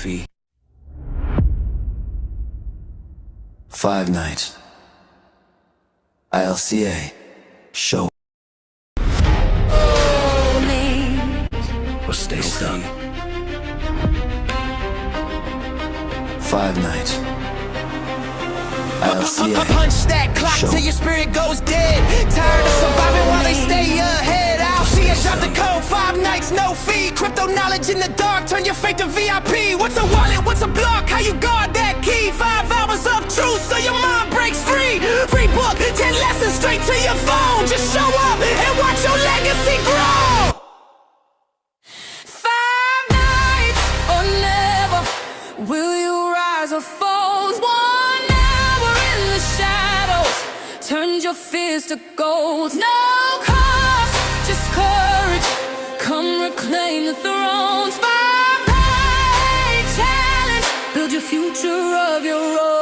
fee. 5 nights. ILCA. Show. Or stay stuck. 5 nights. ILCA. Punch that clock till your spirit goes dead. Tired of surviving while they stay ahead. I'll see us drop the code. 5 nights, no fee. Crypto knowledge in the dark, turn your faith to VIP. What's a wallet, what's a block, how you guard that key? 5 hours of truth so your mind breaks free. Free book, 10 lessons straight to your phone. Just show up and watch your legacy grow. 5 nights or never, will you rise or fall? 1 hour in the shadows, turn your fears to gold. No cost, just courage, come reclaim the thrones. 5 night challenge, build your future of your own.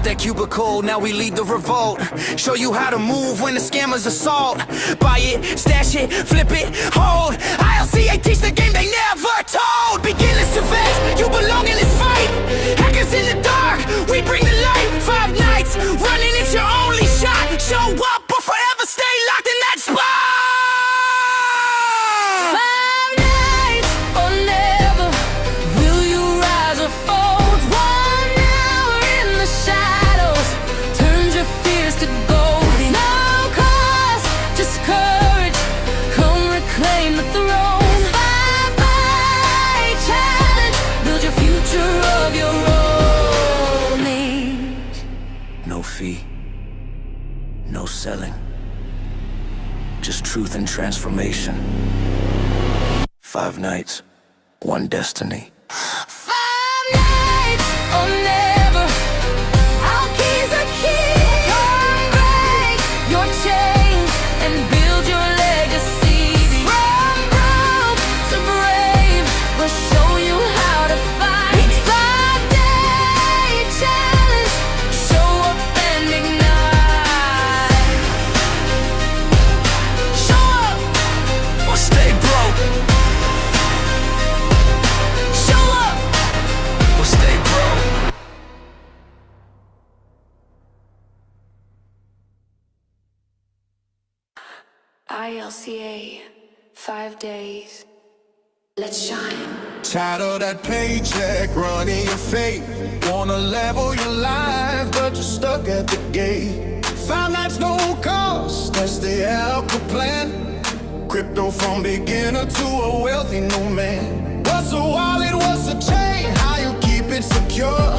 That cubicle, now we lead the revolt. Show you how to move when the scammers assault. Buy it, stash it, flip it, hold. ILCA teach the game they never told. Beginners to vets, you belong in this fight. Hackers in the dark, we bring the light. 5 nights, running it's your only shot. Show up or forever stay locked in that spot. 5 nights or never, will you rise or fall? 1 hour in the shadows, turn your fears to gold. No cost, just courage, come reclaim the throne. 5 night challenge, build your future of your own. No fee. No selling. Just truth and transformation. 5 nights. 1 destiny. 5 nights or never, our keys are key. Come break your chains and build your legacy. From broke to brave, we'll show you how to fight. 5-day challenge, show up and ignite. Show up Or stay broke. Show up. Or stay broke. ILCA, 5 days. Let's shine. Tired of that paycheck running your fate. Wanna level your life, but you're stuck at the gate. 5 nights, no cost, that's the ILCA plan. Crypto from beginner to a wealthy new man. What's a wallet, what's a chain, how you keep it secure?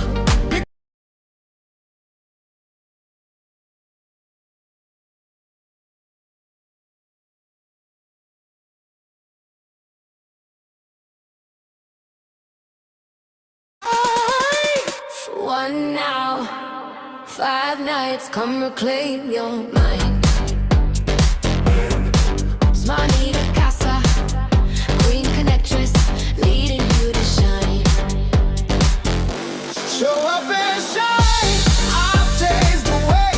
One now, 5 nights, come reclaim your mind. Money to casa, queen connectress, leading you to shine. Show up and shine, I'll taste the way.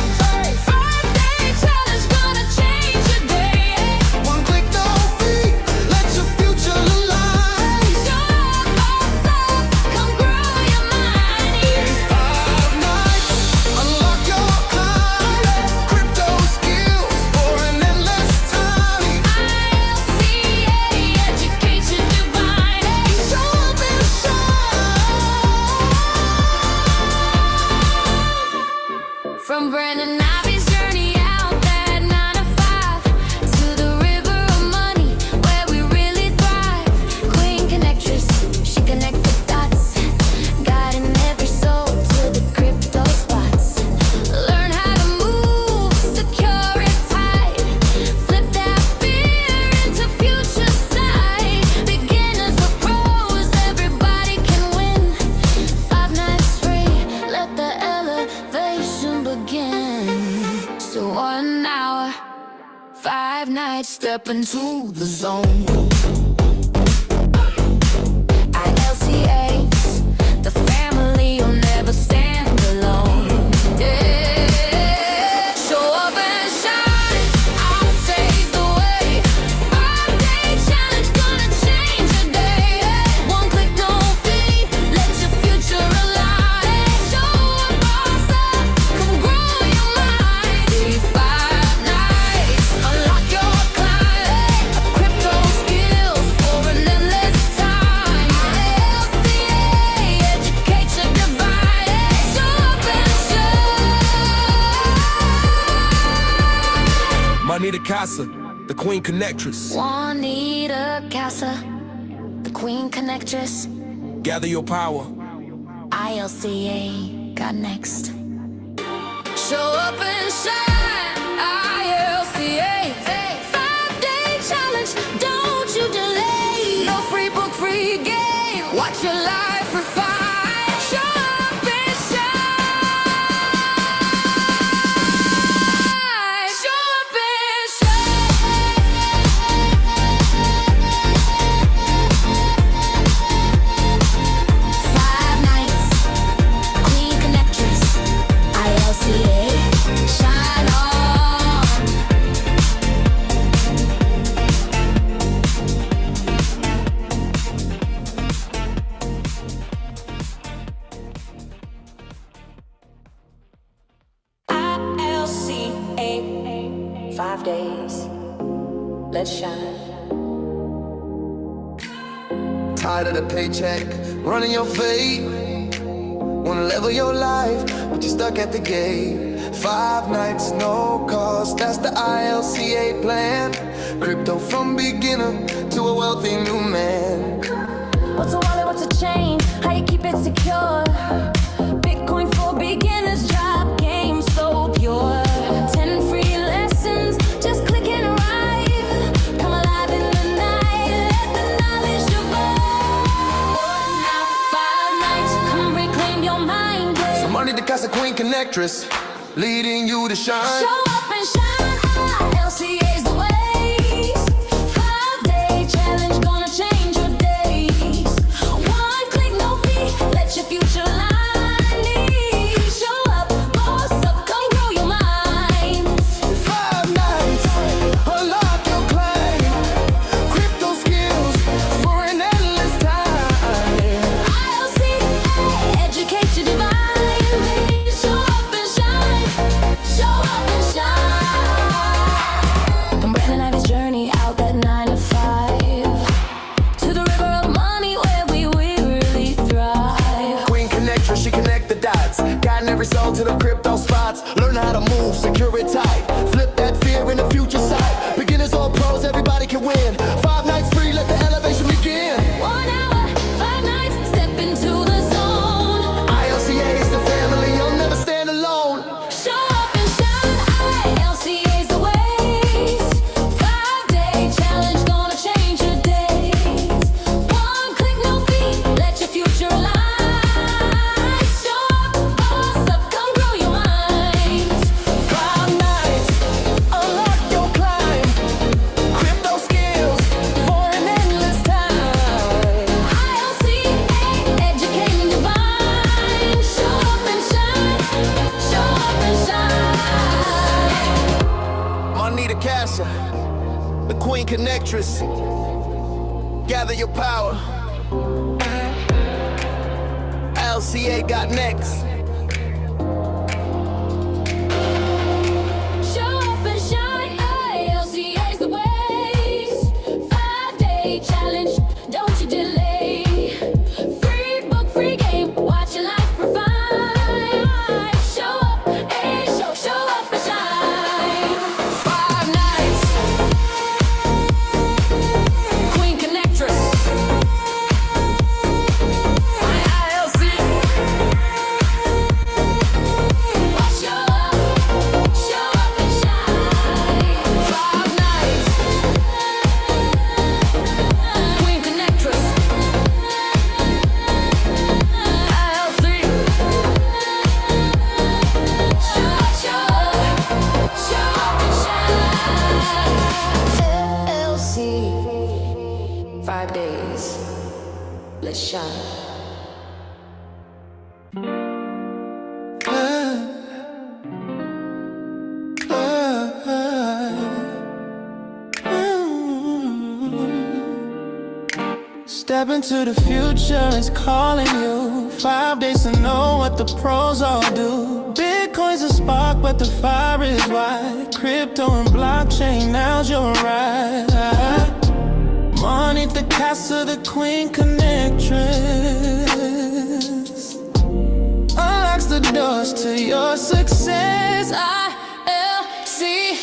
5-day challenge, gonna change your day. 1 click, no fee, let your future align. Show up, boss up, come grow your mind. 5 nights, unlock your high. Crypto skills for an endless time. ILCA, education divine. Show up and shine. From Brandon Ivey's journey out that 9 to 5 to the river of money where we really thrive. Queen connectress, she connect the dots, guiding every soul to the crypto spots. Learn how to move, secure it tight, flip that fear into future sight. Beginners or pros, everybody can win. 5 nights free, let the elevation begin. So 1 hour, 5 nights, step into the zone. ILCA, the family, you'll never stand alone. Yeah. Casa, the Queen Connectress. Juanita Casa, the Queen Connectress. Gather your power. ILCA got next. Show up and shine, ILCA. 5-day challenge, don't you delay. No free book, free game. Watch your life refine. Show up and shine. Show up and shine. 5 nights, Queen Connectress, ILCA. Shine on. ILCA, 5 days. Let's shine. Tired of the paycheck, running your fate. Wanna level your life, but you're stuck at the gate. 5 nights, no cost, that's the ILCA plan. Crypto from beginner to a wealthy new man. What's a wallet, what's a chain? How you keep it secure? Bitcoin for beginners, drop game so pure. 10 free lessons, just click and arrive. Come alive in the night, let the knowledge evolve. Now 5 nights, come reclaim your mind. Money to Casa, Queen Connectress, leading you to shine. Show up and shine, ILCA's the ways. 5-day challenge, gonna change your days. 1 click, no fee, let your future line lead. Show up, boss up, come grow your mind. 5 nights, unlock your claim. Crypto skills for an endless time. ILCA, educate your divine. Show up and shine, show up and shine. From Brandon Ivey's journey out that 9 to 5 to the river of money where we really thrive. Queen Connectress, she connect the dots. Guiding every soul to the crypto spots. Learn how to move, secure it tight. Flip that fear in the future sight. Beginners or pros, everybody can win. 5 nights free, let the elevation begin. 1 hour, 5 nights, step into the zone. ILCA is the family, you'll never stand alone. Show up and shine, ILCA's the ways. 5-day challenge, gonna change your days. 1 click, no fee, let your future align. Show up, boss up, come grow your mind. 5 nights, unlock your climb. Crypto skills for an endless time. ILCA, educating divine. Show up and shine, show up and shine. Money to Casa, the Queen Connectress. Gather your power. ILCA got next. Show up and shine, ILCA's the ways. 5-day challenge, don't you delay. Free book, free game, watch your life refine. Show up, hey, show up and shine. 5 nights, Queen Connectress, ILCA. show up and shine. 5 nights, Queen Connectress, ILCA. show up and shine. LLC, 5 days, let's shine. Step into the future, it's calling you. 5 days to know what the pros all do. Bitcoin's a spark, but the fire is wide. Crypto and blockchain, now's your ride. Money the Casa, the Queen Connectress. Unlocks the doors to your success. ILCA,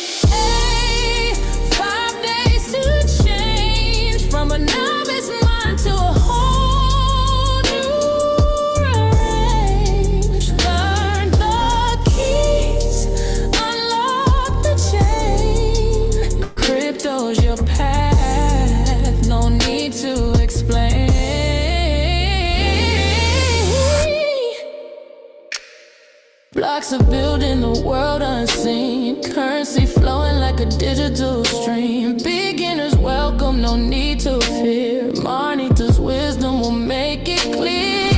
blocks are building the world unseen. Currency flowing like a digital stream. Beginners welcome, no need to fear. Marnita's wisdom will make it clear.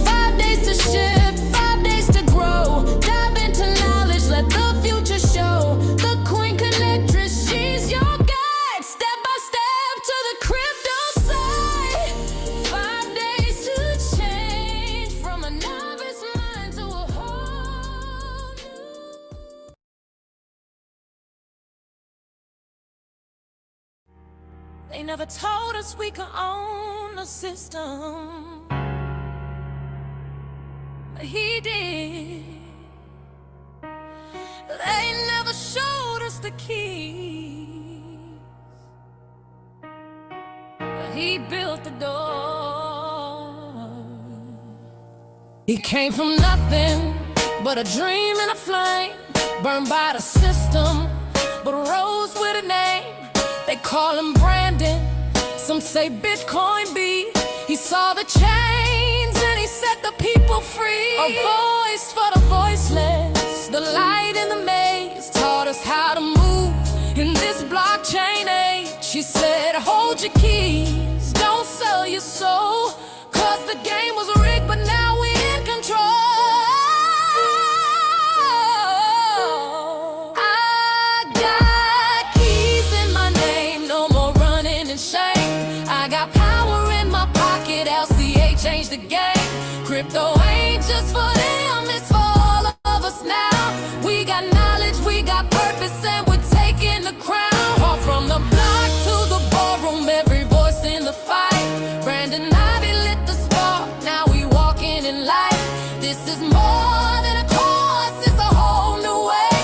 5 days to shift, 5 days to grow. Dive into knowledge, let the future show. The Queen Connectress, she's your guide. Step by step to the crypto side. 5 days to change from a novice mind to a whole new. They never told us we could own the system, but he did. They never showed us the keys, but he built the door. He came from nothing but a dream and a flame, burned by the system, but rose with a name. They call him Brandon, some say Bitcoin B. He saw the chains and he set the people free. A voice for the voiceless, the light in the maze, taught us how to move in this blockchain age. She said, hold your keys, don't sell your soul, cause the game was rigged, but now we're in control. Change the game. Crypto ain't just for them, it's for all of us now. We got knowledge, we got purpose, and we're taking the crown. All from the block to the ballroom, every voice in the fight. Brandon Ivey lit the spark, now we walking in light. This is more than a course, it's a whole new way.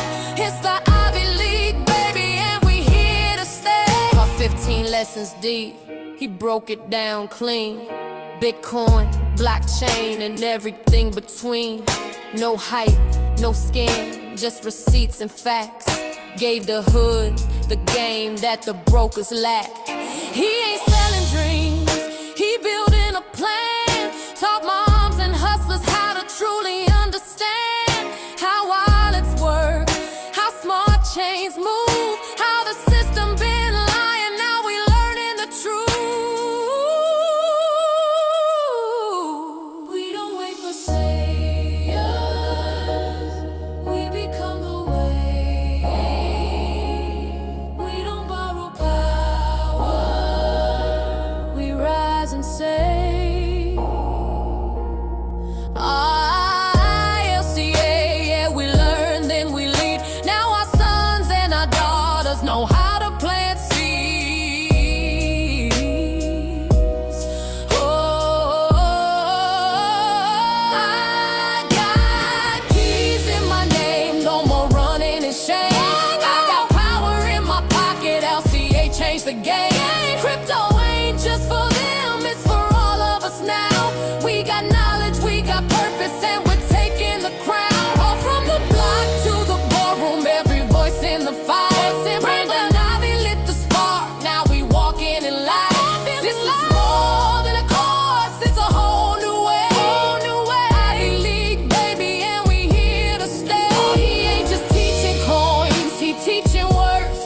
It's the Ivy League, baby, and we here to stay. Our 15 lessons deep, he broke it down clean. Bitcoin, blockchain, and everything between. No hype, no scam, just receipts and facts. Gave the hood the game that the brokers lack. He ain't selling dreams, he building a plan. Taught moms and hustlers how to truly understand how wallets work, how smart chains move, how the system been lying, now we learning the truth. ILCA, yeah, we learn, then we lead. Now our sons and our daughters know how to plant seeds. Oh, I got keys in my name, no more running in shame. I got power in my pocket, LCA changed the game. Crypto ain't just for them, it's for all of us now. We got knowledge, we got purpose, and we're taking the crown. All from the block to the ballroom, every voice in the fight. Brandon Ivey lit the spark, now we walking in light. This is more than a course, it's a whole new way. Ivy League, baby, and we here to stay. He ain't just teaching coins, he teaching worth.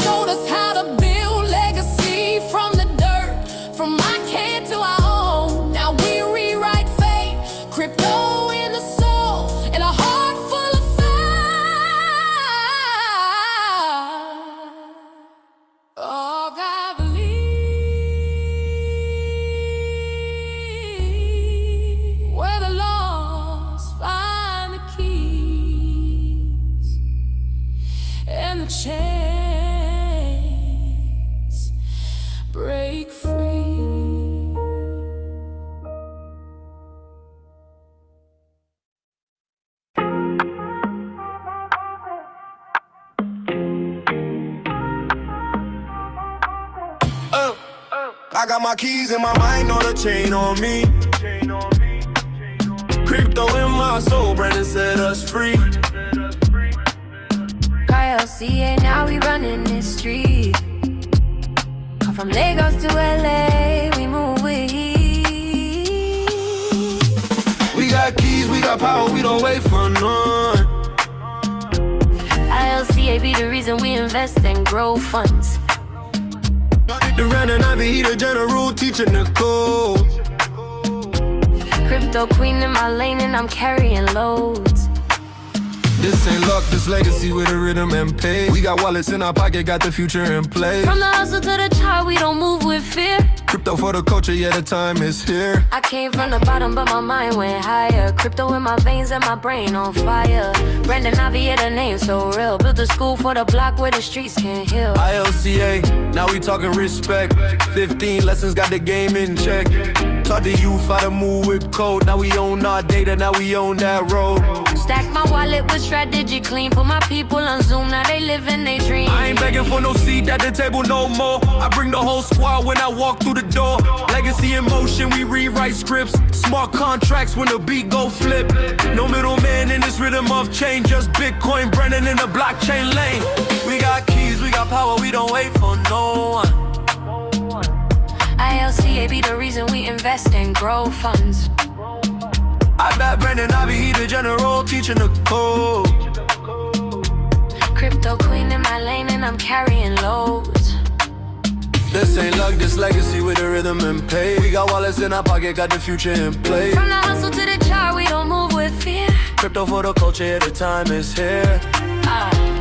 Showed us how to build legacy from the dirt, from my can to our own. Now we rewrite fate, crypto in the soul, and a heart full of fire. Oh, God, believe where the lost find the keys, and the chains break free. I got my keys in my mind, know the chain on me. Crypto in my soul, Brandon set us free. ILCA, now we running this street. Come from Lagos to LA, we move with ease. We got keys, we got got power, we don't wait for none. ILCA be the reason we invest and grow funds. The Brandon Ivey, he the general teaching the code. Crypto queen in my lane and I'm carrying loads. This ain't luck, this legacy with a rhythm and pace. We got wallets in our pocket, got the future in place. From the hustle to the top, we don't move with fear. Crypto for the culture, yeah, the time is here. I came from the bottom, but my mind went higher. Crypto in my veins and my brain on fire. Brandon Ivey, yeah, the name so real. Built a school for the block where the streets can heal. ILCA, now we talking respect. 15 lessons, got the game in check. Taught the youth how to move with code. Now we own our data, now we own that road. Stack my wallet with strategy clean. Put my people on Zoom, now they living their dream. I ain't begging for no seat at the table no more. I bring the whole squad when I walk through the door. Legacy in motion, we rewrite scripts. Smart contracts when the beat go flip. No middleman in this rhythm of change. Just Bitcoin, Brandon in the blockchain lane. We got keys, we got power, we don't wait for no one. ILCA be the reason we invest and grow funds. I bet Brandon Ivey, he the general teaching the code. Crypto queen in my lane and I'm carrying loads. This ain't luck, this legacy with a rhythm and pace. We got wallets in our pocket, got the future in place. From the hustle to the chart, we don't move with fear. Crypto for the culture, yeah, the time is here.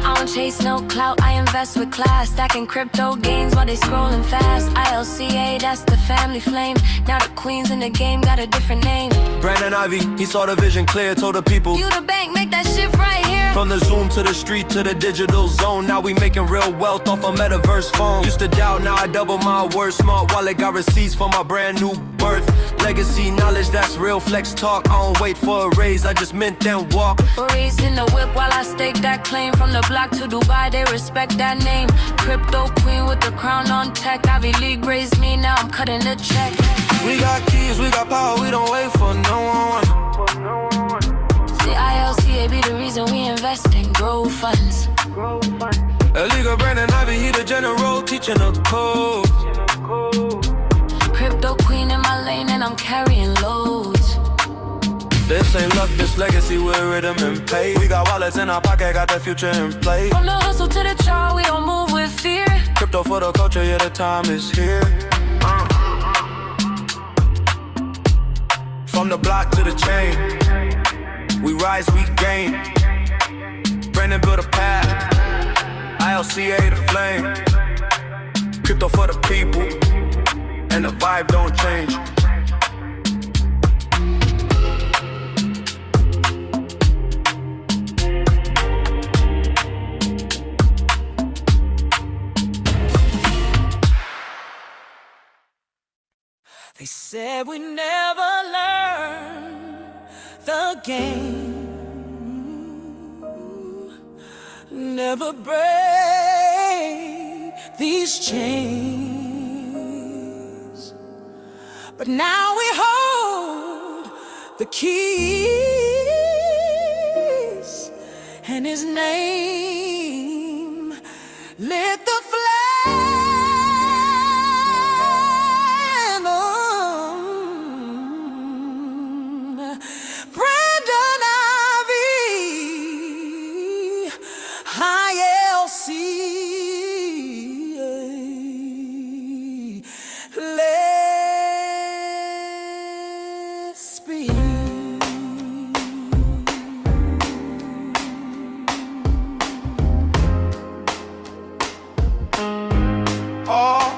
I don't chase no clout, I invest with class. Stacking crypto gains while they scrolling fast. ILCA, that's the family flame. Now the queens in the game got a different name. Brandon Ivey, he saw the vision clear, told the people. You the bank, make that shift right here. From the Zoom to the street to the digital zone. Now we making real wealth off a metaverse phone. Used to doubt, now I double my worth. Smart wallet got receipts for my brand new birth. Legacy knowledge, that's real flex talk. I don't wait for a raise, I just mint then walk. Raising the whip while I stake that claim. From the block to Dubai, they respect that name. Crypto queen with the crown on tech. Ivy League raised me, now I'm cutting the check. We got keys, we got power, we don't wait for no one. See, ILCA be the reason we invest and grow funds. ILCA, Brandon Ivey, he the general teaching the code. Crypto queen in my lane and I'm carrying loads. This ain't luck, this legacy with rhythm and pace. We got wallets in our pocket, got the future in place. From the hustle to the chart, we don't move with fear. Crypto for the culture, yeah, the time is here. From the block to the chain, we rise, we gain. Brandon built a path, ILCA the flame. Crypto for the people, and the vibe don't change. They said we never learn the game, never break these chains. But now we hold the keys, and his name lit the flame. Brandon Ivey, ILCA, let's be. All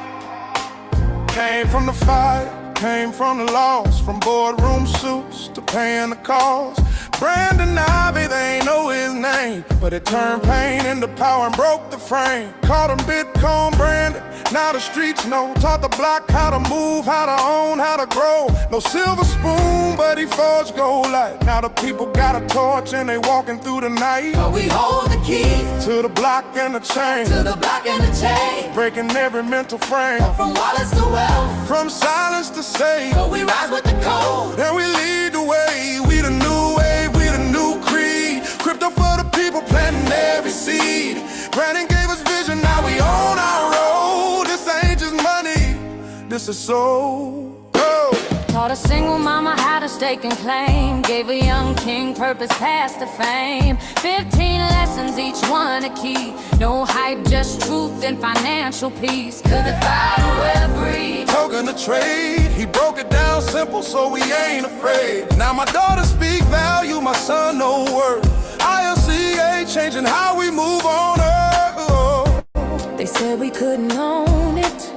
came from the fire, came from the loss, from boardroom suits to paying the cost. Brandon Ivey, they ain't know his name, but it turned pain into power and broke the frame. Called him Bitcoin Brandon, now the streets know. Taught the block how to move, how to own, how to grow. No silver spoon, but he forged gold light. Now the people got a torch and they walking through the night. But we hold the key To the block and the chain, to the block and the chain. breaking every mental frame. From wallets to wealth, From silence to save, but we rise with the code. then we lead the way. We the new wave, we the new creed. Crypto for the people, planting every seed. Brandon gave us vision, now we on our road. This ain't just money, this is soul. Oh. Taught a single mama how to stake and claim. Gave a young king purpose past the fame. 15 lessons, each one a key. No hype, just truth and financial peace. Could defy the web breed. Token of trade, he broke it down simple so we ain't afraid. Now my daughter speak value, my son know worth. ILCA changing how we move on earth. Oh. They said we couldn't own it.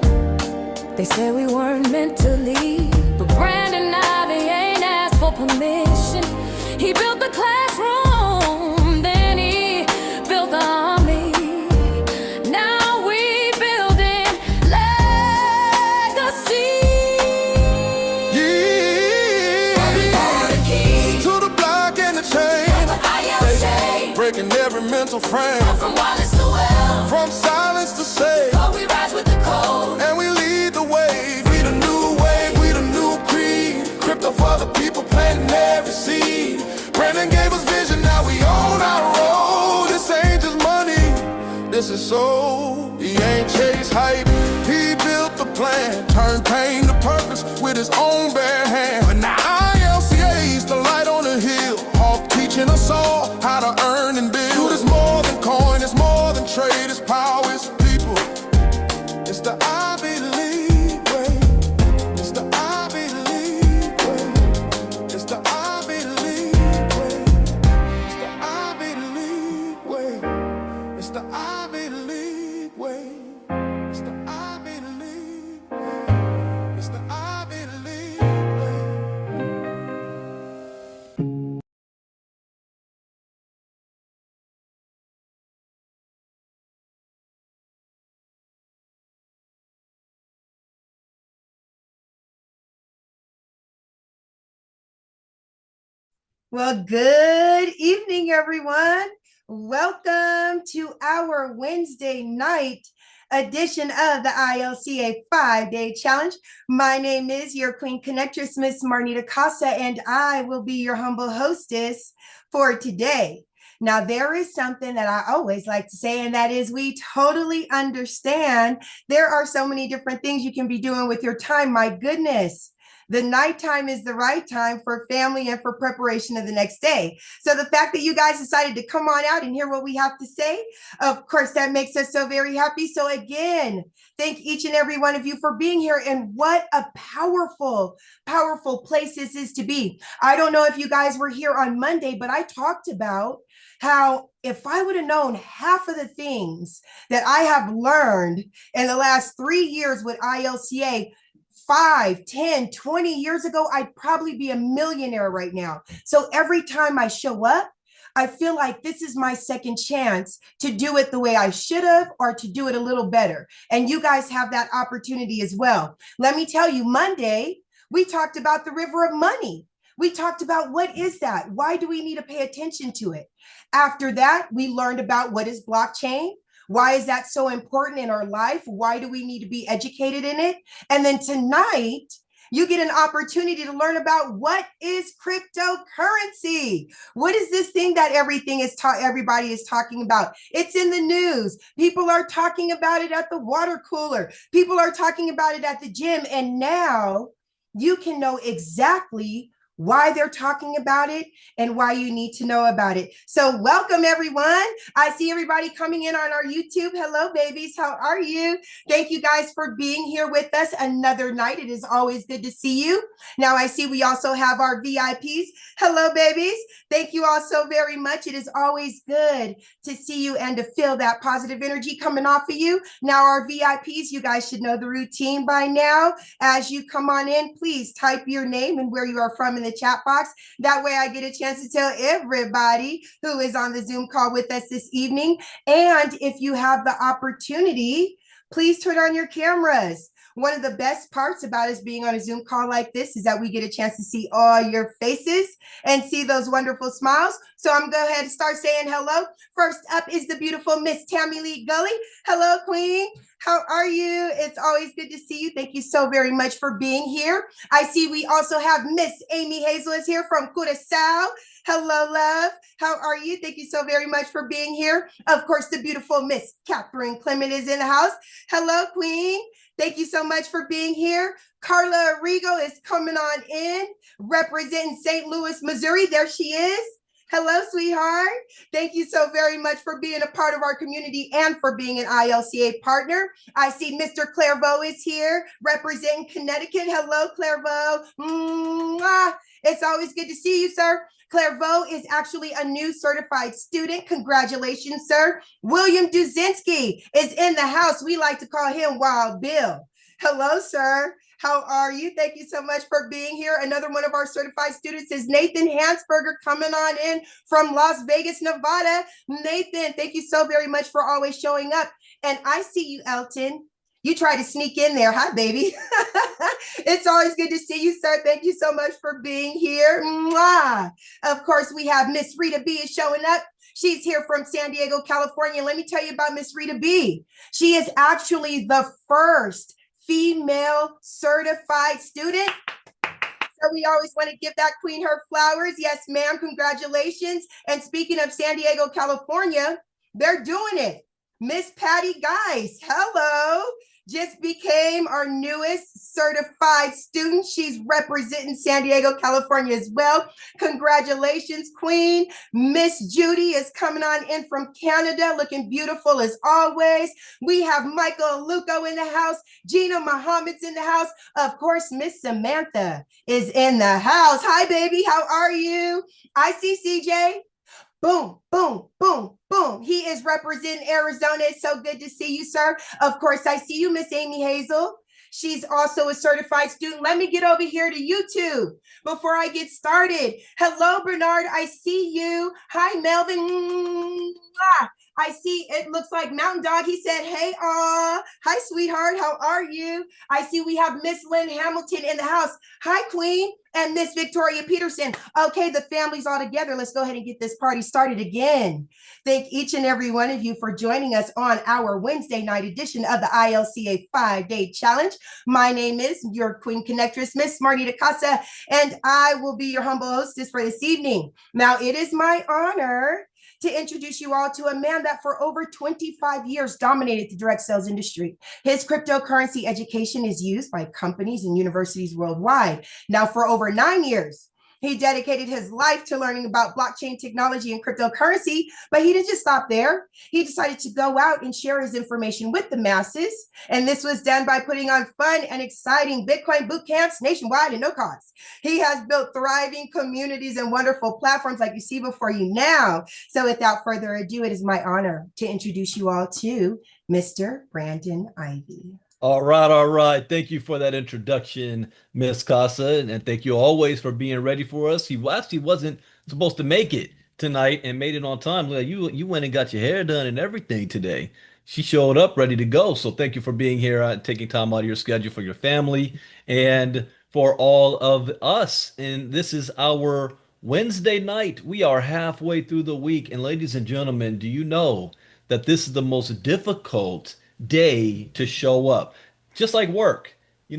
They said we weren't meant to lead. But Brandon Ivey ain't asked for permission. He built the classroom, then he built the army. Now we building legacy. Yeah. To the block and the chain. Breaking every mental frame. From Wallace to Well. From silence to say. But we rise with the code. And we lead the wave. We the new wave, we the new creed. Crypto for the people, planting every seed. Brandon gave us vision, now we own our road. This ain't just money, this is soul. He ain't chase hype, he built the plan. Turned pain to purpose with his own bare hand. But now ILCA's the light on the hill. Hawk teaching us all how to earn and build. It's more than coin, it's more than trade, it's power, it's people. It's the Ivy League way. It's the Ivy League way. It's the Ivy League way. It's the Ivy League way. It's the Ivy League way. It's the Ivy League way. It's the Ivy League way. Well, good evening, everyone. Welcome to our Wednesday night edition of the ILCA 5-Day Challenge. My name is your Queen Connectress, Miss Marnita Casa, and I will be your humble hostess for today. Now, there is something that I always like to say, and that is we totally understand there are so many different things you can be doing with your time. My goodness. The nighttime is the right time for family and for preparation of the next day. So the fact that you guys decided to come on out and hear what we have to say, of course, that makes us so very happy. So again, thank each and every one of you for being here. And what a powerful, powerful place this is to be. I don't know if you guys were here on Monday, but I talked about how if I would have known half of the things that I have learned in the last 3 years with ILCA, 5, 10, 20 years ago, I'd probably be a millionaire right now. So every time I show up, I feel like this is my second chance to do it the way I should have or to do it a little better. And you guys have that opportunity as well. Let me tell you, Monday, we talked about the river of money. We talked about what is that? Why do we need to pay attention to it? After that, we learned about what is blockchain. Why is that so important in our life? Why do we need to be educated in it? And then tonight, you get an opportunity to learn about what is cryptocurrency. What is this thing that everybody is talking about? It's in the news. People are talking about it at the water cooler. People are talking about it at the gym. And now you can know exactly why they're talking about it and why you need to know about it. So welcome, everyone. I see everybody coming in on our YouTube. Hello, babies. How are you? Thank you guys for being here with us another night. It is always good to see you. Now I see we also have our VIPs. Hello, babies. Thank you all so very much. It is always good to see you and to feel that positive energy coming off of you. Now our VIPs, you guys should know the routine by now. As you come on in, please type your name and where you are from in the chat box. That way I get a chance to tell everybody who is on the Zoom call with us this evening. And if you have the opportunity, please turn on your cameras. One of the best parts about us being on a Zoom call like this is that we get a chance to see all your faces and see those wonderful smiles. So I'm going to go ahead and start saying hello. First up is the beautiful Miss Tammy Lee Gully. Hello, Queen. How are you? It's always good to see you. Thank you so very much for being here. I see we also have Miss Amy Hazel is here from Curaçao. Hello, love. How are you? Thank you so very much for being here. Of course, the beautiful Miss Catherine Clement is in the house. Hello, Queen. Thank you so much for being here. Carla Arrigo is coming on in, representing St. Louis, Missouri. There she is. Hello, sweetheart. Thank you so very much for being a part of our community and for being an ILCA partner. I see Mr. Clairvaux is here representing Connecticut. Hello, Clairvaux. Mwah. It's always good to see you, sir. Clairvaux is actually a new certified student. Congratulations, sir. William Duzinski is in the house. We like to call him Wild Bill. Hello, sir. How are you? Thank you so much for being here. Another one of our certified students is Nathan Hansberger coming on in from Las Vegas, Nevada. Nathan, thank you so very much for always showing up. And I see you, Elton. You try to sneak in there. Hi, baby. It's always good to see you, sir. Thank you so much for being here. Mwah. Of course, we have Miss Rita B is showing up. She's here from San Diego, California. Let me tell you about Miss Rita B. She is actually the first female certified student. So we always want to give that queen her flowers. Yes, ma'am. Congratulations. And speaking of San Diego, California, they're doing it. Miss Patty Geis, hello. Just became our newest certified student. She's representing San Diego, California as well. Congratulations, Queen. Miss Judy is coming on in from Canada, looking beautiful as always. We have Michael Luco in the house. Gina Muhammad's in the house. Of course, Miss Samantha is in the house. Hi, baby. How are you? I see CJ. Boom, boom, boom, boom. He is representing Arizona. It's so good to see you, sir. Of course, I see you, Miss Amy Hazel. She's also a certified student. Let me get over here to YouTube before I get started. Hello, Bernard. I see you. Hi, Melvin. Mwah. I see it looks like Mountain Dog. He said, hey, hi, sweetheart. How are you? I see we have Miss Lynn Hamilton in the house. Hi, Queen. And Miss Victoria Peterson. Okay, the family's all together. Let's go ahead and get this party started again. Thank each and every one of you for joining us on our Wednesday night edition of the ILCA 5-Day Challenge. My name is your Queen Connectress, Miss Marnita Casa, and I will be your humble hostess for this evening. Now, it is my honor to introduce you all to a man that for over 25 years dominated the direct sales industry. His cryptocurrency education is used by companies and universities worldwide. Now, for over 9 years, he dedicated his life to learning about blockchain technology and cryptocurrency, but he didn't just stop there. He decided to go out and share his information with the masses. And this was done by putting on fun and exciting Bitcoin boot camps nationwide at no cost. He has built thriving communities and wonderful platforms like you see before you now. So without further ado, it is my honor to introduce you all to Mr. Brandon Ivey. All right, all right. Thank you for that introduction, Miss Casa, and thank you always for being ready for us. He actually wasn't supposed to make it tonight and made it on time. Like, you went and got your hair done and everything today. She showed up ready to go. So thank you for being here, taking time out of your schedule for your family and for all of us. And this is our Wednesday night. We are halfway through the week. And ladies and gentlemen, do you know that this is the most difficult day to show up? Just like work. You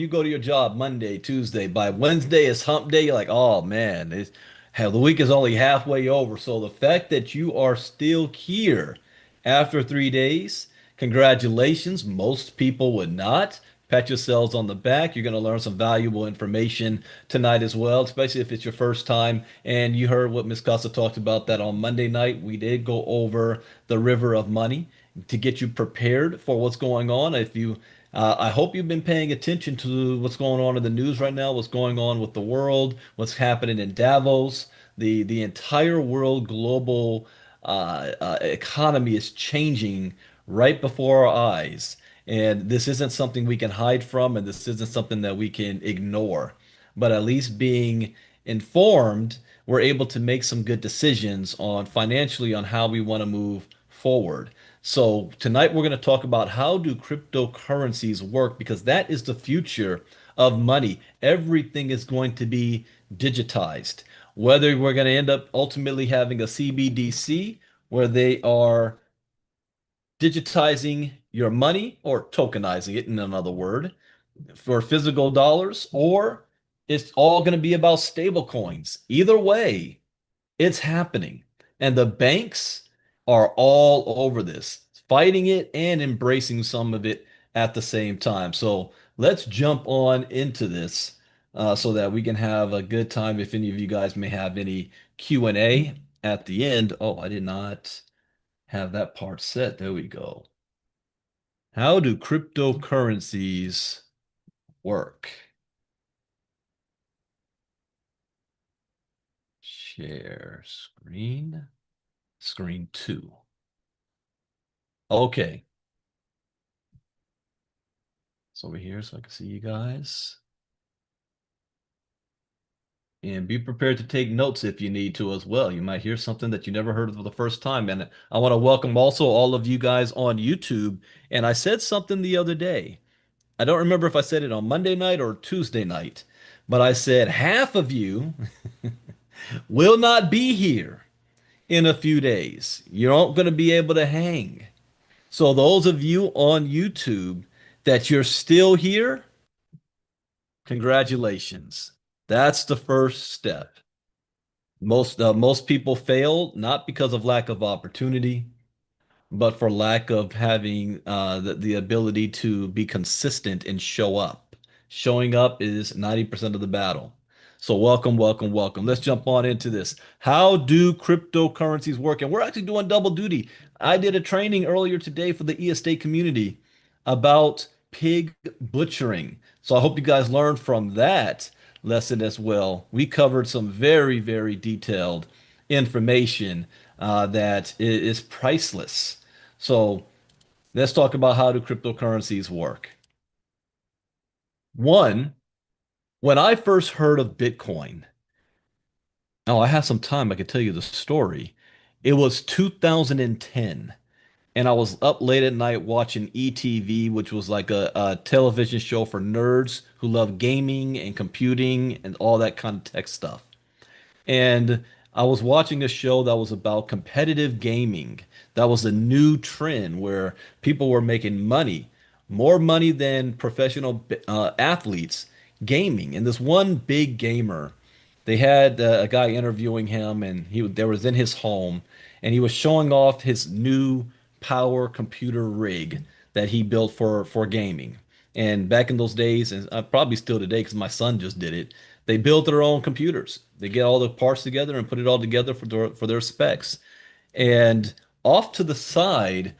go to your job Monday, Tuesday. By Wednesday is hump day. You're like, oh man, hell, the week is only halfway over. So the fact that you are still here after 3 days, congratulations. Most people would not. Pat yourselves on the back. You're going to learn some valuable information tonight as well, especially if it's your first time. And you heard what Miss Casa talked about, that on Monday night, we did go over the river of money to get you prepared for what's going on. I hope you've been paying attention to what's going on in the news right now, what's going on with the world, what's happening in Davos. The entire world global economy is changing right before our eyes. And this isn't something we can hide from, and this isn't something that we can ignore. But at least being informed, we're able to make some good decisions on financially on how we want to move forward. So tonight we're going to talk about how do cryptocurrencies work, because that is the future of money. Everything is going to be digitized. Whether we're going to end up ultimately having a CBDC where they are digitizing your money, or tokenizing it in another word, for physical dollars, or it's all going to be about stable coins. Either way, it's happening. And the banks are all over this, fighting it and embracing some of it at the same time. So let's jump on into this so that we can have a good time if any of you guys may have any Q&A at the end. Oh, I did not have that part set. There we go. How do cryptocurrencies work? Share screen. Screen two. Okay. So over here so I can see you guys. And be prepared to take notes if you need to as well. You might hear something that you never heard of for the first time. And I want to welcome also all of you guys on YouTube. And I said something the other day. I don't remember if I said it on Monday night or Tuesday night, but I said half of you will not be here in a few days. You're not going to be able to hang. So those of you on YouTube that you're still here, congratulations. That's the first step. Most people fail not because of lack of opportunity, but for lack of having the ability to be consistent and show up. Showing up is 90% of the battle. So welcome, welcome, welcome. Let's jump on into this. How do cryptocurrencies work? And we're actually doing double duty. I did a training earlier today for the estate community about pig butchering. So I hope you guys learned from that lesson as well. We covered some very, very detailed information that is priceless. So let's talk about how do cryptocurrencies work. One, when I first heard of Bitcoin, oh, I have some time, I could tell you the story. It was 2010, and I was up late at night watching ETV, which was like a television show for nerds who love gaming and computing and all that kind of tech stuff. And I was watching a show that was about competitive gaming. That was a new trend where people were making money, more money than professional athletes gaming. And this one big gamer, they had a guy interviewing him, and he there was in his home, and he was showing off his new power computer rig that he built for gaming. And back in those days, and probably still today, because my son just did it, they build their own computers. They get all the parts together and put it all together for their specs. And off to the side,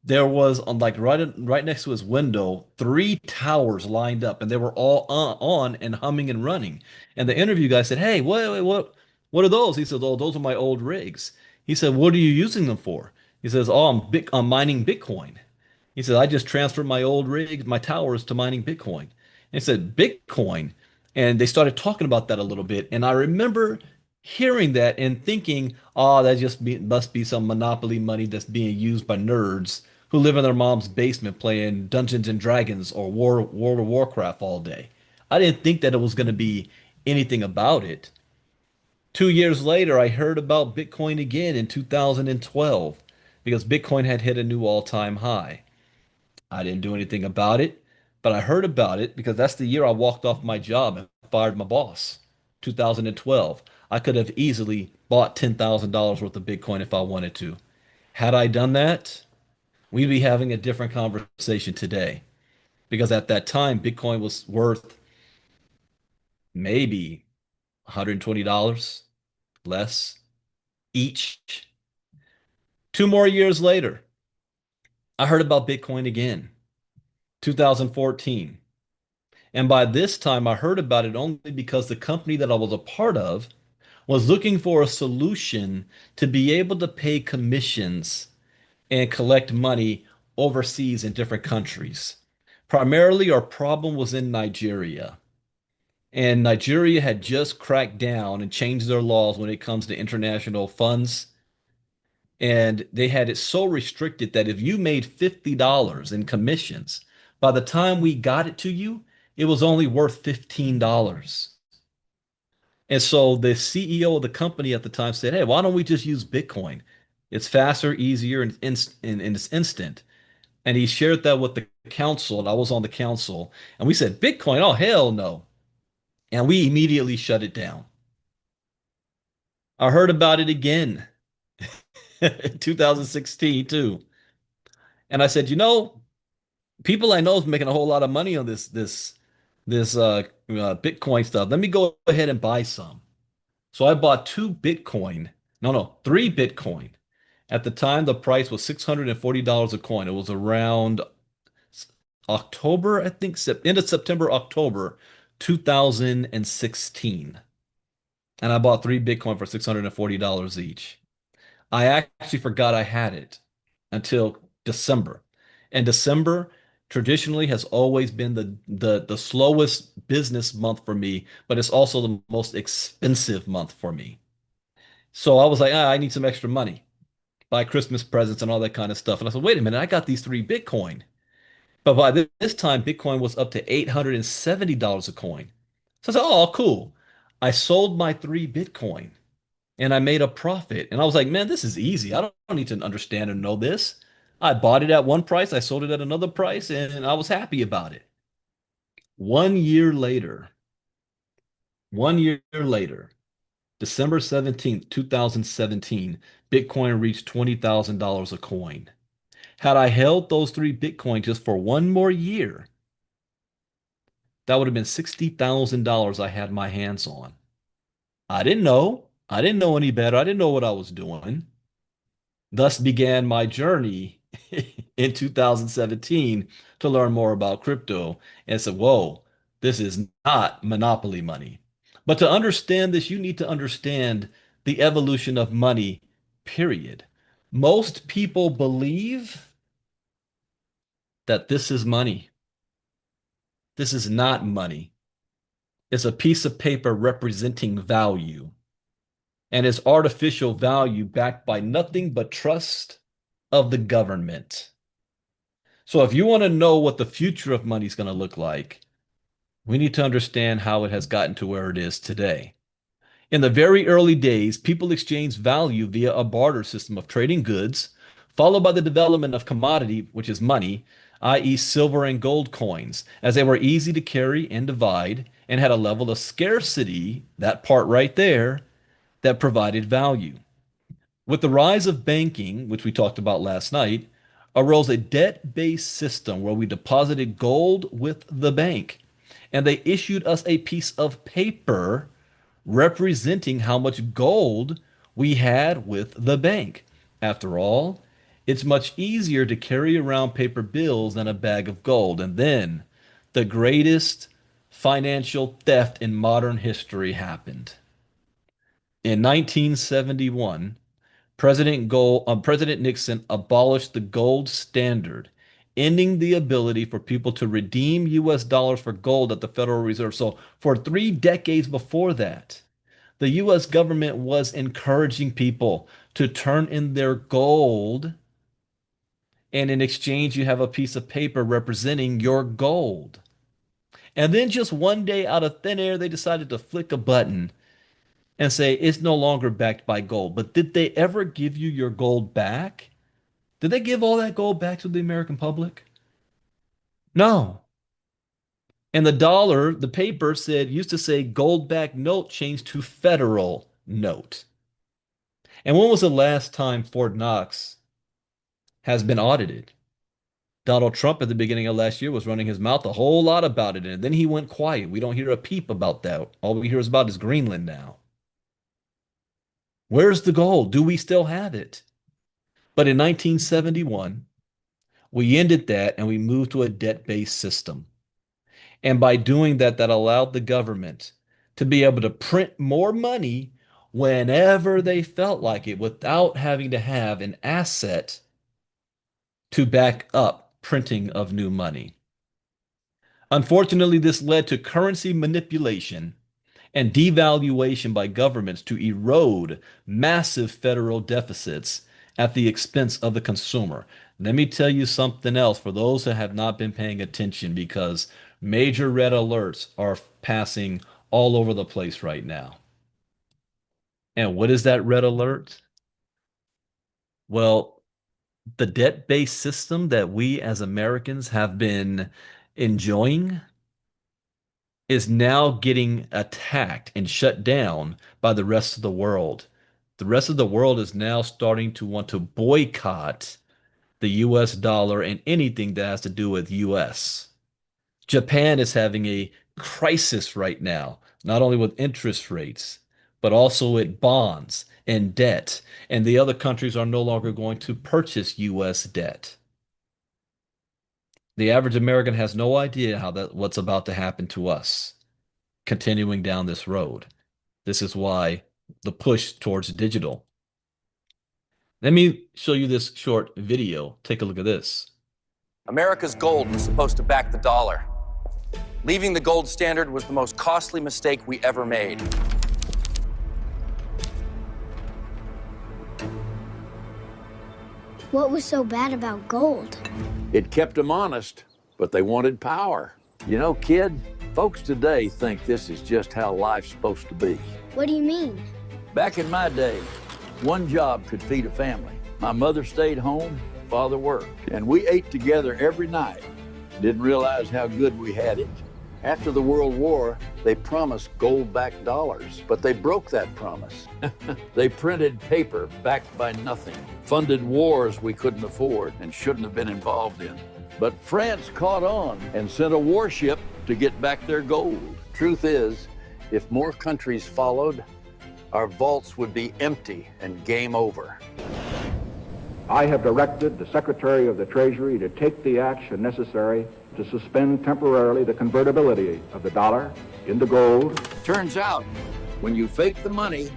there was on like right next to his window, three towers lined up, and they were all on and humming and running. And the interview guy said, "Hey, what are those?" He said, "Oh, those are my old rigs." He said, "What are you using them for?" He says, "Oh, I'm mining Bitcoin." He said, "I just transferred my old rig, my towers to mining Bitcoin." And he said, "Bitcoin?" And they started talking about that a little bit. And I remember hearing that and thinking, oh, must be some monopoly money that's being used by nerds who live in their mom's basement playing Dungeons and Dragons or World of Warcraft all day. I didn't think that it was going to be anything about it. 2 years later, I heard about Bitcoin again in 2012 because Bitcoin had hit a new all-time high. I didn't do anything about it, but I heard about it because that's the year I walked off my job and fired my boss. 2012. I could have easily bought $10,000 worth of Bitcoin if I wanted to. Had I done that, we'd be having a different conversation today because at that time, Bitcoin was worth maybe $120 less each. 2 more years later, I heard about Bitcoin again, 2014. And by this time, I heard about it only because the company that I was a part of was looking for a solution to be able to pay commissions and collect money overseas in different countries. Primarily, our problem was in Nigeria. And Nigeria had just cracked down and changed their laws when it comes to international funds. And they had it so restricted that if you made $50 in commissions, by the time we got it to you, it was only worth $15. And so the CEO of the company at the time said, "Hey, why don't we just use Bitcoin? It's faster, easier, and it's instant." And he shared that with the council, and I was on the council, and we said, "Bitcoin? Oh, hell no." And we immediately shut it down. I heard about it again in 2016 too. And I said, people I know is making a whole lot of money on this Bitcoin stuff. Let me go ahead and buy some. So I bought two Bitcoin. No, no, three Bitcoin. At the time, the price was $640 a coin. It was around October, I think, end of September, October 2016. And I bought three Bitcoin for $640 each. I actually forgot I had it until December. And December traditionally has always been the slowest business month for me, but it's also the most expensive month for me. So I was like, I need some extra money, buy Christmas presents and all that kind of stuff. And I said, wait a minute, I got these three Bitcoin. But by this time, Bitcoin was up to $870 a coin. So I said, oh, cool. I sold my three Bitcoin and I made a profit. And I was like, man, this is easy. I don't need to understand and know this. I bought it at one price, I sold it at another price, and I was happy about it. 1 year later, 1 year later, December 17th, 2017, Bitcoin reached $20,000 a coin. Had I held those three Bitcoin just for one more year, that would have been $60,000 I had my hands on. I didn't know. I didn't know any better. I didn't know what I was doing. Thus began my journey in 2017 to learn more about crypto and said, whoa, this is not monopoly money. But to understand this, you need to understand the evolution of money, period. Most people believe that this is money. This is not money. It's a piece of paper representing value, and it's artificial value backed by nothing but trust of the government. So if you want to know what the future of money is going to look like, we need to understand how it has gotten to where it is today. In the very early days, people exchanged value via a barter system of trading goods, followed by the development of commodity, which is money, i.e., silver and gold coins, as they were easy to carry and divide and had a level of scarcity, that part right there, that provided value. With the rise of banking, which we talked about last night, arose a debt-based system where we deposited gold with the bank, and they issued us a piece of paper representing how much gold we had with the bank. After all, it's much easier to carry around paper bills than a bag of gold. And then the greatest financial theft in modern history happened. In 1971, President Nixon abolished the gold standard, ending the ability for people to redeem US dollars for gold at the Federal Reserve. So, for 3 decades before that, the US government was encouraging people to turn in their gold, and in exchange, you have a piece of paper representing your gold. And then, just one day out of thin air, they decided to flick a button and say it's no longer backed by gold. But did they ever give you your gold back? Did they give all that gold back to the American public? No. And the dollar, the paper said, used to say gold backed note changed to federal note. And when was the last time Fort Knox has been audited? Donald Trump at the beginning of last year was running his mouth a whole lot about it, and then he went quiet. We don't hear a peep about that. All we hear is about is Greenland now. Where's the gold? Do we still have it? But in 1971, we ended that and we moved to a debt-based system. And by doing that, that allowed the government to be able to print more money whenever they felt like it without having to have an asset to back up printing of new money. Unfortunately, this led to currency manipulation and devaluation by governments to erode massive federal deficits at the expense of the consumer. Let me tell you something else for those who have not been paying attention, because major red alerts are passing all over the place right now. And what is that red alert? Well, the debt-based system that we as Americans have been enjoying is now getting attacked and shut down by the rest of the world. The rest of the world is now starting to want to boycott the US dollar and anything that has to do with US. Japan is having a crisis right now, not only with interest rates, but also with bonds and debt. And the other countries are no longer going to purchase US debt. The average American has no idea what's about to happen to us continuing down this road. This is why the push towards digital. Let me show you this short video. Take a look at this. America's gold was supposed to back the dollar. Leaving the gold standard was the most costly mistake we ever made. What was so bad about gold? It kept them honest, but they wanted power. You know, kid, folks today think this is just how life's supposed to be. What do you mean? Back in my day, one job could feed a family. My mother stayed home, father worked, and we ate together every night. Didn't realize how good we had it. After the World War, they promised gold-backed dollars, but they broke that promise. They printed paper backed by nothing, funded wars we couldn't afford and shouldn't have been involved in. But France caught on and sent a warship to get back their gold. Truth is, if more countries followed, our vaults would be empty and game over. I have directed the Secretary of the Treasury to take the action necessary to suspend temporarily the convertibility of the dollar into gold. Turns out, when you fake the money,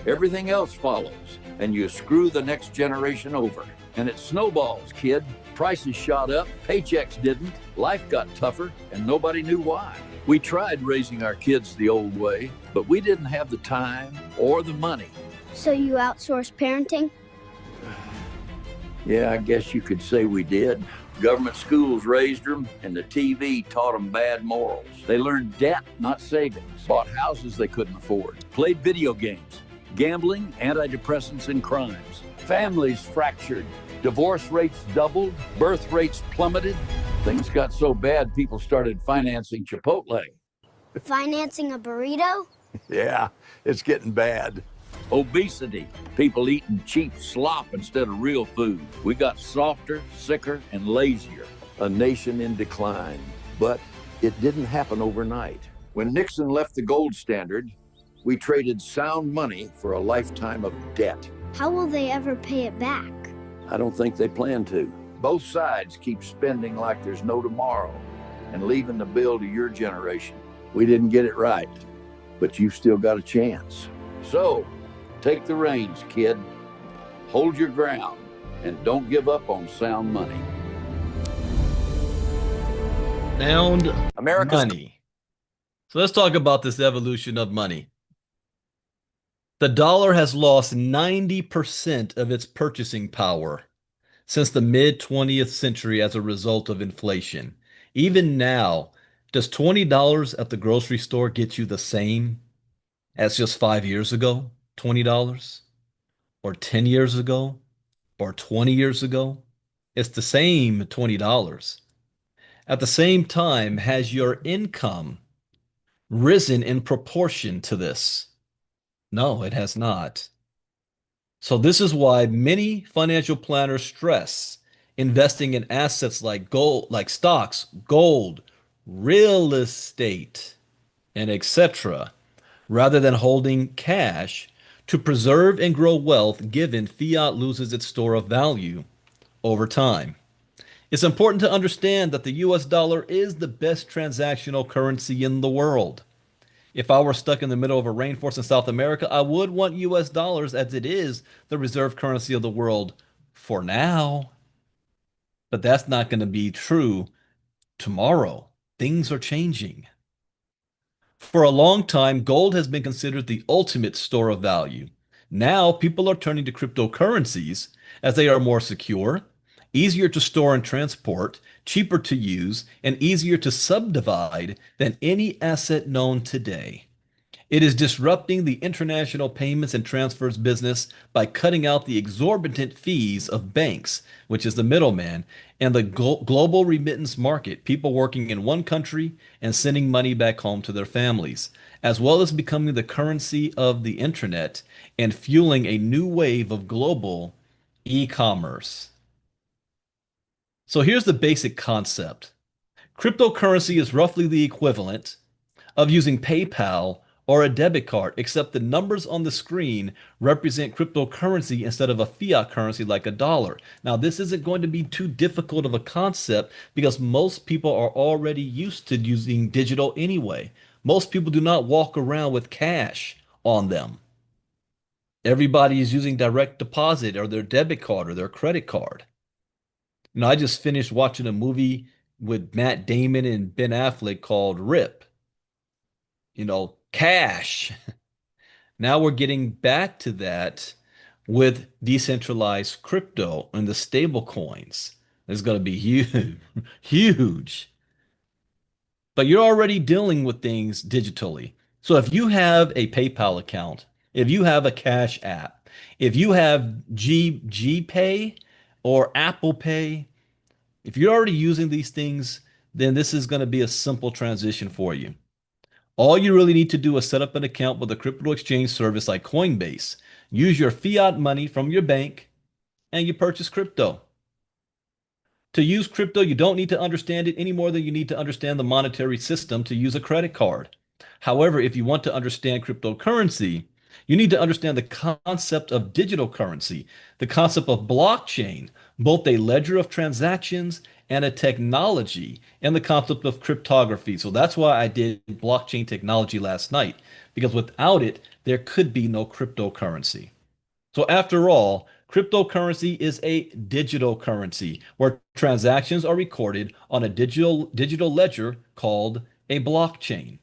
everything else follows, and you screw the next generation over. And it snowballs, kid. Prices shot up, paychecks didn't, life got tougher, and nobody knew why. We tried raising our kids the old way, but we didn't have the time or the money. So you outsourced parenting? Yeah, I guess you could say we did. Government schools raised them, and the TV taught them bad morals. They learned debt, not savings, bought houses they couldn't afford, played video games, gambling, antidepressants, and crimes. Families fractured, divorce rates doubled, birth rates plummeted. Things got so bad, people started financing Chipotle. Financing a burrito? Yeah, it's getting bad. Obesity, people eating cheap slop instead of real food. We got softer, sicker, and lazier. A nation in decline. But it didn't happen overnight. When Nixon left the gold standard, we traded sound money for a lifetime of debt. How will they ever pay it back? I don't think they plan to. Both sides keep spending like there's no tomorrow and leaving the bill to your generation. We didn't get it right, but you've still got a chance. So, take the reins, kid. Hold your ground and don't give up on sound money. Sound America's money. So let's talk about this evolution of money. The dollar has lost 90% of its purchasing power since the mid-20th century as a result of inflation. Even now, does $20 at the grocery store get you the same as just 5 years ago? $20? Or 10 years ago? Or 20 years ago? It's the same $20. At the same time, has your income risen in proportion to this? No, it has not. So this is why many financial planners stress investing in assets like gold, like stocks, gold, real estate, and etc., rather than holding cash to preserve and grow wealth given fiat loses its store of value over time. It's important to understand that the US dollar is the best transactional currency in the world. If I were stuck in the middle of a rainforest in South America, I would want US dollars as it is the reserve currency of the world for now. But that's not going to be true tomorrow. Things are changing. For a long time, gold has been considered the ultimate store of value. Now, people are turning to cryptocurrencies as they are more secure, easier to store and transport, cheaper to use, and easier to subdivide than any asset known today. It is disrupting the international payments and transfers business by cutting out the exorbitant fees of banks, which is the middleman, and the global remittance market, people working in one country and sending money back home to their families, as well as becoming the currency of the internet and fueling a new wave of global e-commerce. So here's the basic concept. Cryptocurrency is roughly the equivalent of using PayPal or a debit card, except the numbers on the screen represent cryptocurrency instead of a fiat currency like a dollar. Now, this isn't going to be too difficult of a concept because most people are already used to using digital anyway. Most people do not walk around with cash on them. Everybody is using direct deposit or their debit card or their credit card. I just finished watching a movie with Matt Damon and Ben Affleck called Rip. Cash. Now we're getting back to that with decentralized crypto and the stable coins. It's going to be huge, huge. But you're already dealing with things digitally. So if you have a PayPal account, if you have a Cash app, if you have GPay or Apple Pay, if you're already using these things, then this is going to be a simple transition for you. All you really need to do is set up an account with a crypto exchange service like Coinbase. Use your fiat money from your bank and you purchase crypto. To use crypto, you don't need to understand it any more than you need to understand the monetary system to use a credit card. However, if you want to understand cryptocurrency, you need to understand the concept of digital currency, the concept of blockchain, both a ledger of transactions and a technology, and the concept of cryptography. So that's why I did blockchain technology last night, because without it, there could be no cryptocurrency. So after all, cryptocurrency is a digital currency where transactions are recorded on a digital ledger called a blockchain.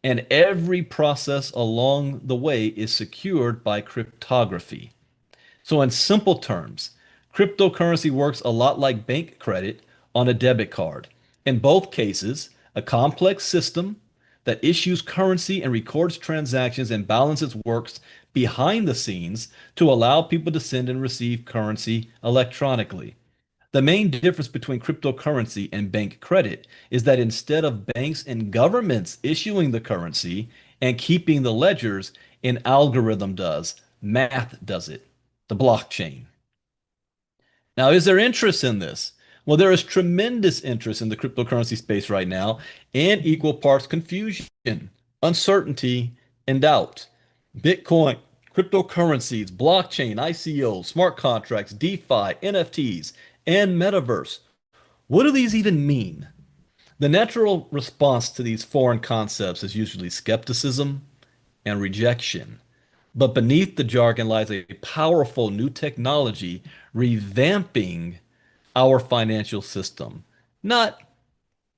And every process along the way is secured by cryptography. So in simple terms, cryptocurrency works a lot like bank credit on a debit card. In both cases, a complex system that issues currency and records transactions and balances works behind the scenes to allow people to send and receive currency electronically. The main difference between cryptocurrency and bank credit is that instead of banks and governments issuing the currency and keeping the ledgers, an algorithm does. Math does it. The blockchain. Now, is there interest in this? Well, there is tremendous interest in the cryptocurrency space right now, and equal parts confusion, uncertainty, and doubt. Bitcoin, cryptocurrencies, blockchain, ICO, smart contracts, DeFi, NFTs, and metaverse. What do these even mean? The natural response to these foreign concepts is usually skepticism and rejection. But beneath the jargon lies a powerful new technology revamping our financial system. Not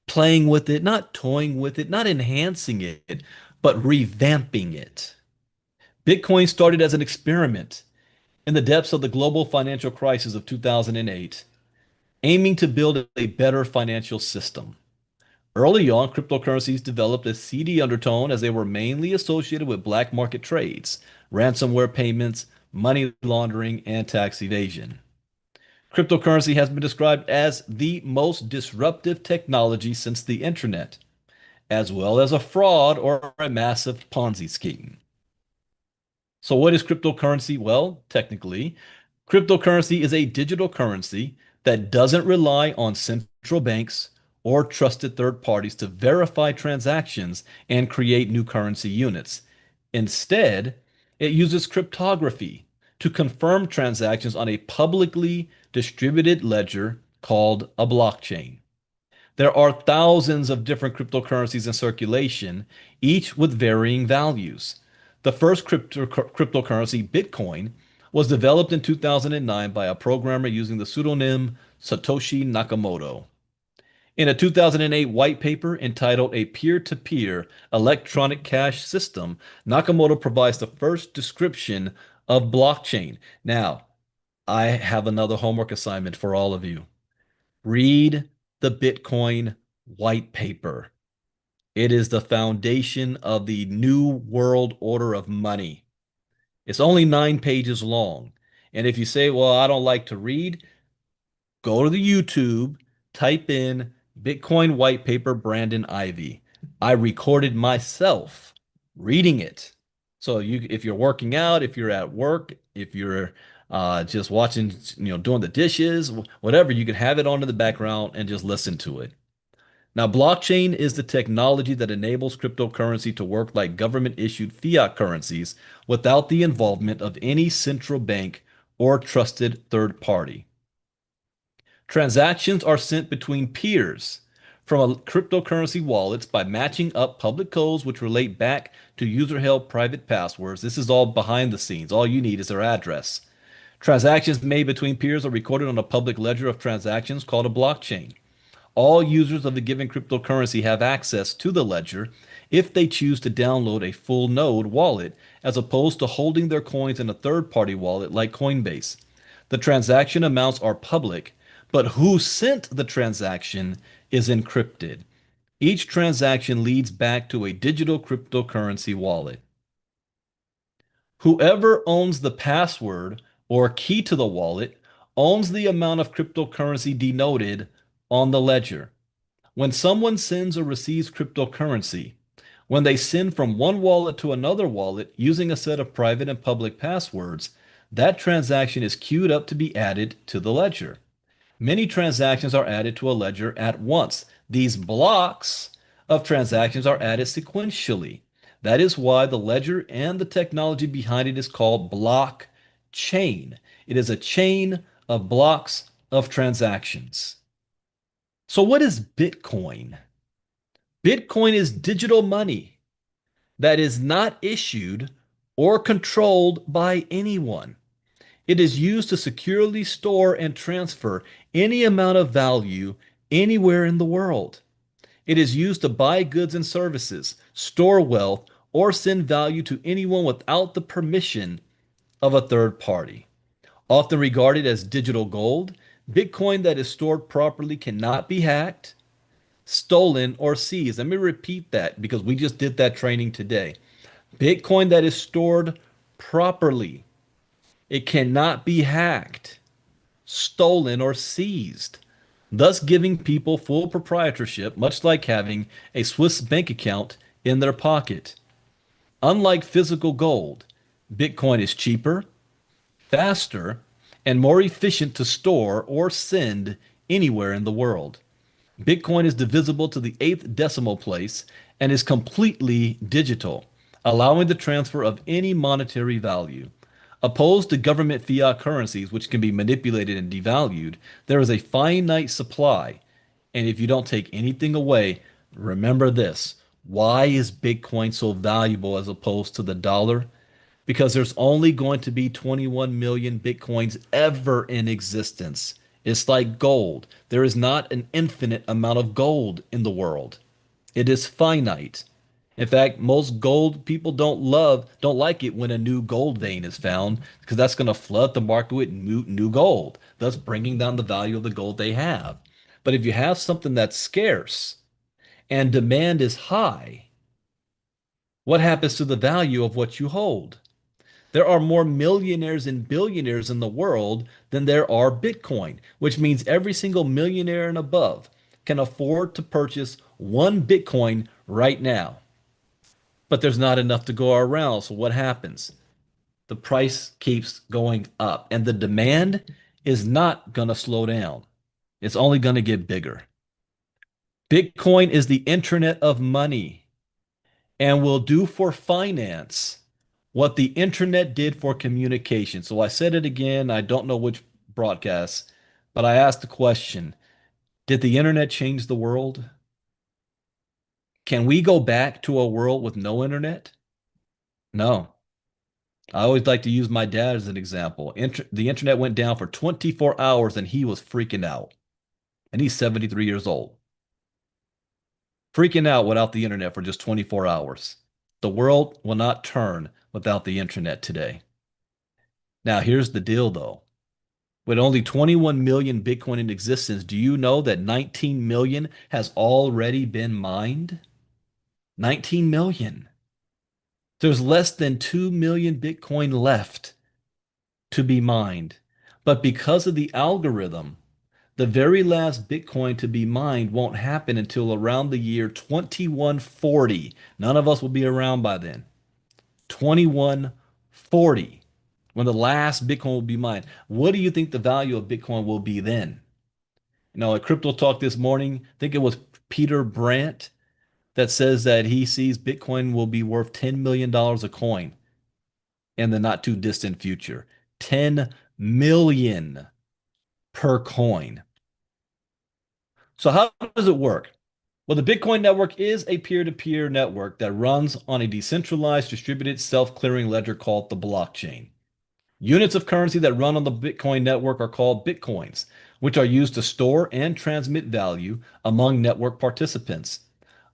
playing with it, not toying with it, not enhancing it, but revamping it. Bitcoin started as an experiment in the depths of the global financial crisis of 2008, aiming to build a better financial system. Early on, cryptocurrencies developed a seedy undertone as they were mainly associated with black market trades, ransomware payments, money laundering, and tax evasion. Cryptocurrency has been described as the most disruptive technology since the internet, as well as a fraud or a massive Ponzi scheme. So what is cryptocurrency? Well, technically, cryptocurrency is a digital currency that doesn't rely on central banks or trusted third parties to verify transactions and create new currency units. Instead, it uses cryptography to confirm transactions on a publicly distributed ledger called a blockchain. There are thousands of different cryptocurrencies in circulation, each with varying values. The first cryptocurrency, Bitcoin, was developed in 2009 by a programmer using the pseudonym Satoshi Nakamoto. In a 2008 white paper entitled A Peer-to-Peer Electronic Cash System, Nakamoto provides the first description of blockchain. Now, I have another homework assignment for all of you. Read the Bitcoin white paper. It is the foundation of the new world order of money. It's only 9 pages long. And if you say, well, I don't like to read, go to the YouTube, type in Bitcoin white paper Brandon Ivey. I recorded myself reading it. So if you're working out, if you're at work, if you're just watching, doing the dishes, whatever. You can have it on in the background and just listen to it. Now, blockchain is the technology that enables cryptocurrency to work like government issued fiat currencies without the involvement of any central bank or trusted third party. Transactions are sent between peers from a cryptocurrency wallets by matching up public codes which relate back to user-held private passwords. This is all behind the scenes. All you need is their address. Transactions made between peers are recorded on a public ledger of transactions called a blockchain. All users of a given cryptocurrency have access to the ledger if they choose to download a full node wallet as opposed to holding their coins in a third-party wallet like Coinbase. The transaction amounts are public, but who sent the transaction is encrypted. Each transaction leads back to a digital cryptocurrency wallet. Whoever owns the password or key to the wallet owns the amount of cryptocurrency denoted on the ledger. When someone sends or receives cryptocurrency, when they send from one wallet to another wallet using a set of private and public passwords, that transaction is queued up to be added to the ledger. Many transactions are added to a ledger at once. These blocks of transactions are added sequentially. That is why the ledger and the technology behind it is called blockchain. It is a chain of blocks of transactions. So what is Bitcoin? Bitcoin is digital money that is not issued or controlled by anyone. It is used to securely store and transfer any amount of value anywhere in the world. It is used to buy goods and services, store wealth, or send value to anyone without the permission of a third party. Often regarded as digital gold, Bitcoin that is stored properly cannot be hacked, stolen, or seized. Let me repeat that because we just did that training today. Bitcoin that is stored properly, it cannot be hacked, stolen, or seized, thus giving people full proprietorship, much like having a Swiss bank account in their pocket. Unlike physical gold, Bitcoin is cheaper, faster, and more efficient to store or send anywhere in the world. Bitcoin is divisible to the eighth decimal place and is completely digital, allowing the transfer of any monetary value. Opposed to government fiat currencies, which can be manipulated and devalued, there is a finite supply. And if you don't take anything away, remember this. Why is Bitcoin so valuable as opposed to the dollar? Because there's only going to be 21 million Bitcoins ever in existence. It's like gold. There is not an infinite amount of gold in the world. It is finite. In fact, most gold people don't like it when a new gold vein is found because that's going to flood the market with new gold, thus bringing down the value of the gold they have. But if you have something that's scarce and demand is high, what happens to the value of what you hold? There are more millionaires and billionaires in the world than there are Bitcoin, which means every single millionaire and above can afford to purchase one Bitcoin right now. But there's not enough to go around. So what happens? The price keeps going up, and the demand is not going to slow down. It's only going to get bigger. Bitcoin is the internet of money and will do for finance what the internet did for communication. So I said it again, I don't know which broadcast, but I asked the question, did the internet change the world? Can we go back to a world with no internet? No. I always like to use my dad as an example. The internet went down for 24 hours and he was freaking out. And he's 73 years old. Freaking out without the internet for just 24 hours. The world will not turn without the internet today. Now, here's the deal, though. With only 21 million Bitcoin in existence, do you know that 19 million has already been mined? 19 million. There's less than 2 million Bitcoin left to be mined. But because of the algorithm, the very last Bitcoin to be mined won't happen until around the year 2140. None of us will be around by then. 2140. when the last Bitcoin will be mined, what do you think the value of Bitcoin will be then? At Crypto Talk this morning, I think it was Peter Brandt that says that he sees Bitcoin will be worth $10 million a coin in the not too distant future. 10 million per coin. So how does it work? Well, the Bitcoin network is a peer-to-peer network that runs on a decentralized distributed self-clearing ledger called the blockchain. Units of currency that run on the Bitcoin network are called Bitcoins, which are used to store and transmit value among network participants.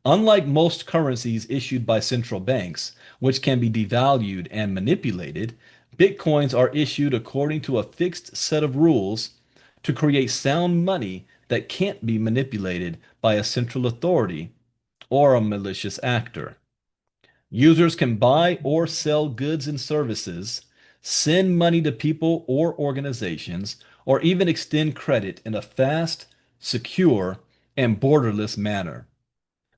Unlike most currencies issued by central banks, which can be devalued and manipulated, Bitcoins are issued according to a fixed set of rules to create sound money that can't be manipulated by a central authority or a malicious actor. Users can buy or sell goods and services, send money to people or organizations, or even extend credit in a fast, secure, and borderless manner.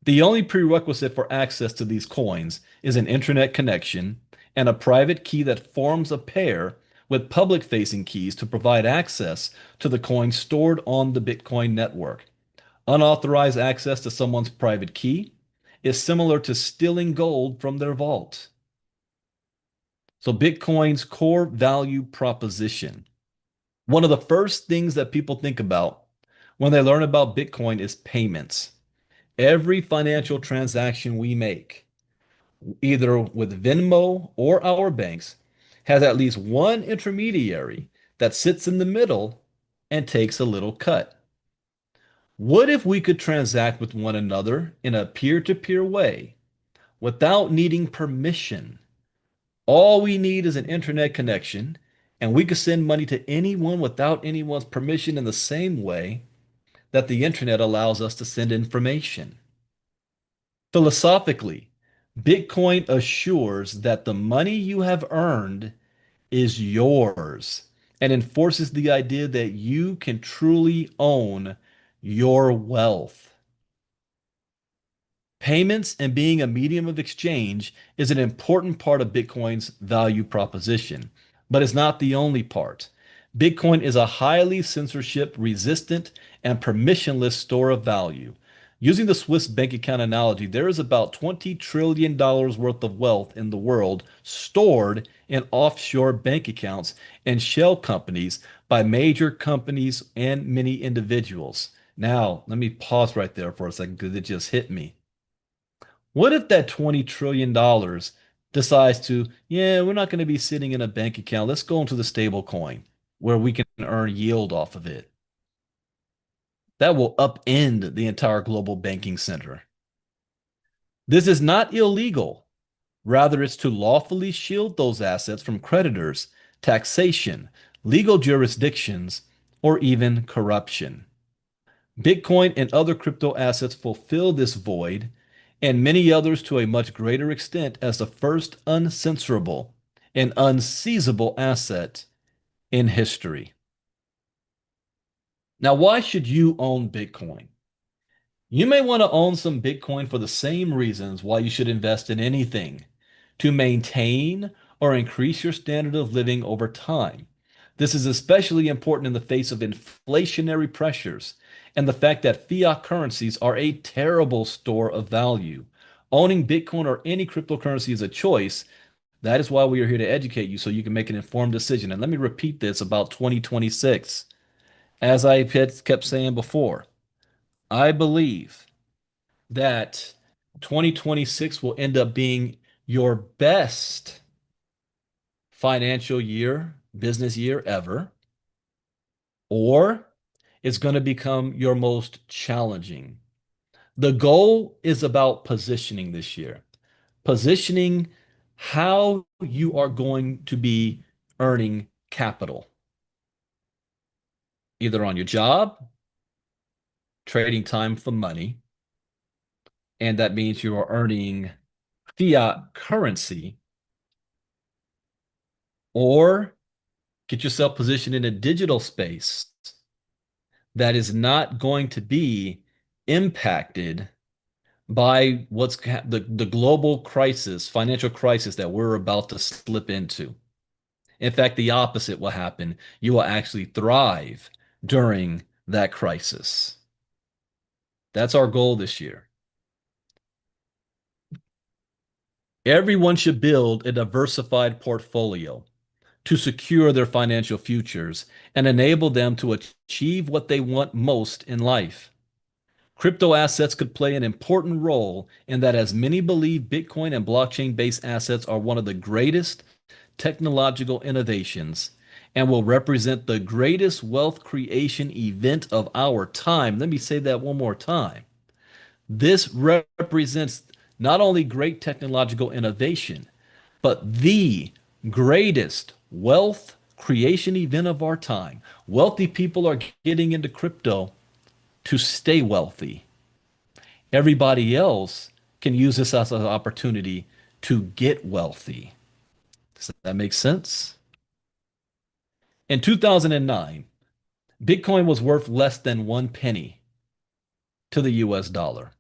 The only prerequisite for access to these coins is an internet connection and a private key that forms a pair with public-facing keys to provide access to the coins stored on the Bitcoin network. Unauthorized access to someone's private key is similar to stealing gold from their vault. So Bitcoin's core value proposition. One of the first things that people think about when they learn about Bitcoin is payments. Every financial transaction we make, either with Venmo or our banks, has at least one intermediary that sits in the middle and takes a little cut. What if we could transact with one another in a peer-to-peer way without needing permission? All we need is an internet connection, and we could send money to anyone without anyone's permission in the same way that the internet allows us to send information. Philosophically, Bitcoin assures that the money you have earned is yours and enforces the idea that you can truly own your wealth. Payments and being a medium of exchange is an important part of Bitcoin's value proposition, but it's not the only part. Bitcoin is a highly censorship resistant and permissionless store of value. Using the Swiss bank account analogy, there is about $20 trillion worth of wealth in the world stored in offshore bank accounts and shell companies by major companies and many individuals. Now, let me pause right there for a second because it just hit me. What if that $20 trillion decides to, yeah, we're not going to be sitting in a bank account. Let's go into the stable coin where we can earn yield off of it. That will upend the entire global banking center. This is not illegal. Rather, it's to lawfully shield those assets from creditors, taxation, legal jurisdictions, or even corruption. Bitcoin and other crypto assets fulfill this void, and many others to a much greater extent, as the first uncensorable and unseizable asset in history. Now, why should you own Bitcoin? You may want to own some Bitcoin for the same reasons why you should invest in anything, to maintain or increase your standard of living over time. This is especially important in the face of inflationary pressures and the fact that fiat currencies are a terrible store of value. Owning Bitcoin or any cryptocurrency is a choice. That is why we are here to educate you so you can make an informed decision. And let me repeat this about 2026. As I kept saying before, I believe that 2026 will end up being your best financial year, business year ever, or it's going to become your most challenging. The goal is about positioning this year, positioning how you are going to be earning capital, either on your job, trading time for money, and that means you are earning fiat currency, or get yourself positioned in a digital space that is not going to be impacted by the global crisis, financial crisis that we're about to slip into. In fact, the opposite will happen. You will actually thrive during that crisis. That's our goal this year. Everyone should build a diversified portfolio to secure their financial futures and enable them to achieve what they want most in life. Crypto assets could play an important role in that, as many believe Bitcoin and blockchain-based assets are one of the greatest technological innovations and will represent the greatest wealth creation event of our time. Let me say that one more time. This represents not only great technological innovation, but the greatest wealth creation event of our time. Wealthy people are getting into crypto to stay wealthy. Everybody else can use this as an opportunity to get wealthy. Does that make sense? In 2009, Bitcoin was worth less than 1 penny to the US dollar.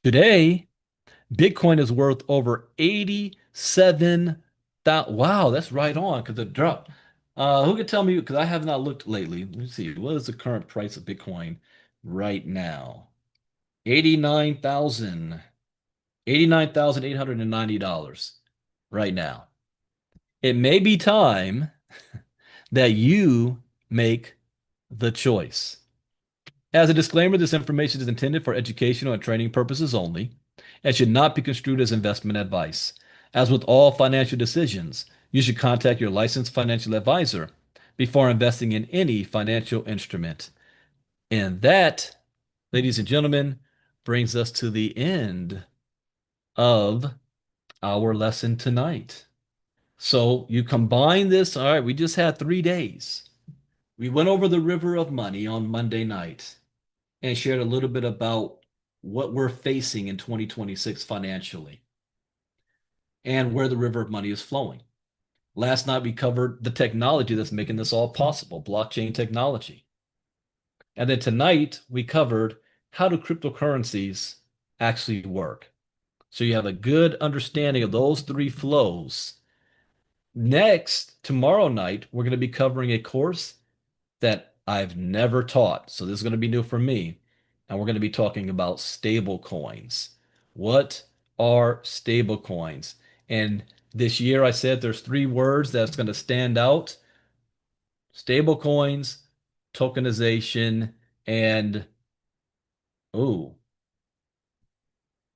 Today, Bitcoin is worth over 87,000. Wow, that's right on because it dropped. Who could tell me? Because I have not looked lately. Let me see. What is the current price of Bitcoin right now? 89,000. $89,890 right now. It may be time that you make the choice. As a disclaimer, this information is intended for educational and training purposes only and should not be construed as investment advice. As with all financial decisions, you should contact your licensed financial advisor before investing in any financial instrument. And that, ladies and gentlemen, brings us to the end of our lesson tonight. So you combine this. All right, we just had 3 days. We went over the river of money on Monday night and shared a little bit about what we're facing in 2026 financially and where the river of money is flowing. Last night, we covered the technology that's making this all possible, blockchain technology. And then tonight, we covered how do cryptocurrencies actually work. So you have a good understanding of those three flows. Next, tomorrow night, we're going to be covering a course that I've never taught. So this is going to be new for me. And we're going to be talking about stable coins. What are stable coins? And this year I said there's 3 words that's going to stand out. Stable coins, tokenization, and oh,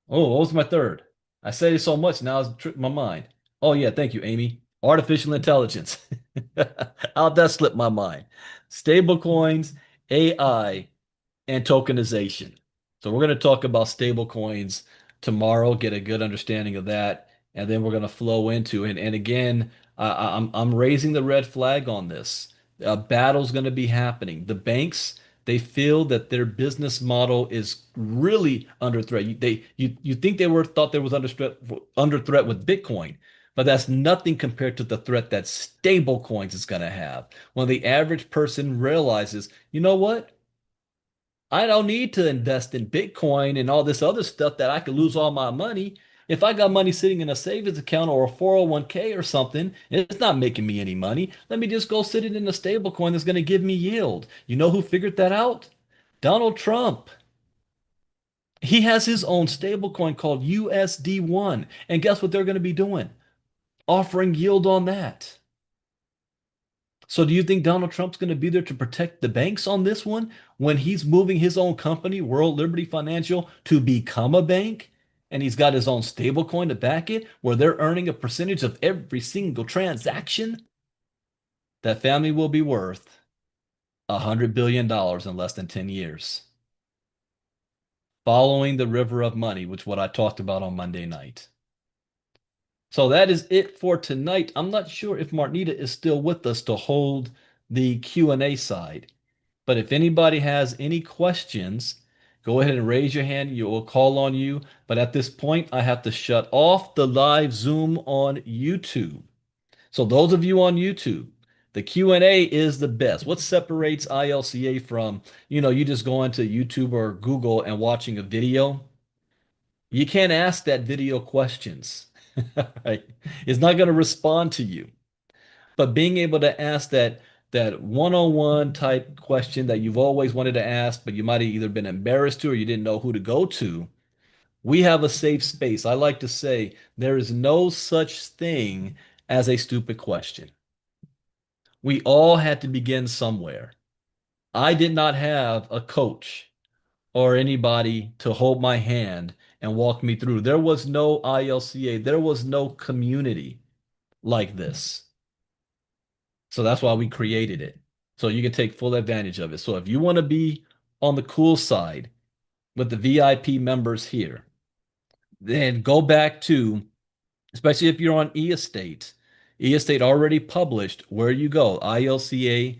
what was my third? I said it so much now it's tripped my mind. Oh yeah, thank you, Amy. Artificial intelligence. How'd that slip my mind? Stable coins, AI, and tokenization. So we're going to talk about stable coins tomorrow, get a good understanding of that, and then we're going to flow into it. And again, I'm raising the red flag on this. A battle's going to be happening. The banks, they feel that their business model is really under threat. You think they thought they was under threat with Bitcoin, but that's nothing compared to the threat that stable coins is going to have. When the average person realizes, you know what? I don't need to invest in Bitcoin and all this other stuff that I could lose all my money. If I got money sitting in a savings account or a 401k or something, it's not making me any money. Let me just go sit it in a stable coin that's going to give me yield. You know who figured that out? Donald Trump. He has his own stable coin called USD1. And guess what they're going to be doing? Offering yield on that. So do you think Donald Trump's going to be there to protect the banks on this one when he's moving his own company, World Liberty Financial, to become a bank? And he's got his own stable coin to back it, where they're earning a percentage of every single transaction? That family will be worth $100 billion in less than 10 years. Following the river of money, which what I talked about on Monday night. So that is it for tonight. I'm not sure if Marnita is still with us to hold the Q&A side. But if anybody has any questions, go ahead and raise your hand. You will call on you. But at this point, I have to shut off the live Zoom on YouTube. So those of you on YouTube, the Q&A is the best. What separates ILCA from, you just going to YouTube or Google and watching a video? You can't ask that video questions. Right? It's not going to respond to you. But being able to ask that one-on-one type question that you've always wanted to ask, but you might have either been embarrassed to or you didn't know who to go to, we have a safe space. I like to say there is no such thing as a stupid question. We all had to begin somewhere. I did not have a coach or anybody to hold my hand and walk me through. There was no ILCA, there was no community like this. So that's why we created it. So you can take full advantage of it. So if you want to be on the cool side with the VIP members here, then go back to, especially if you're on e-estate. E-estate already published where you go, ilca.app.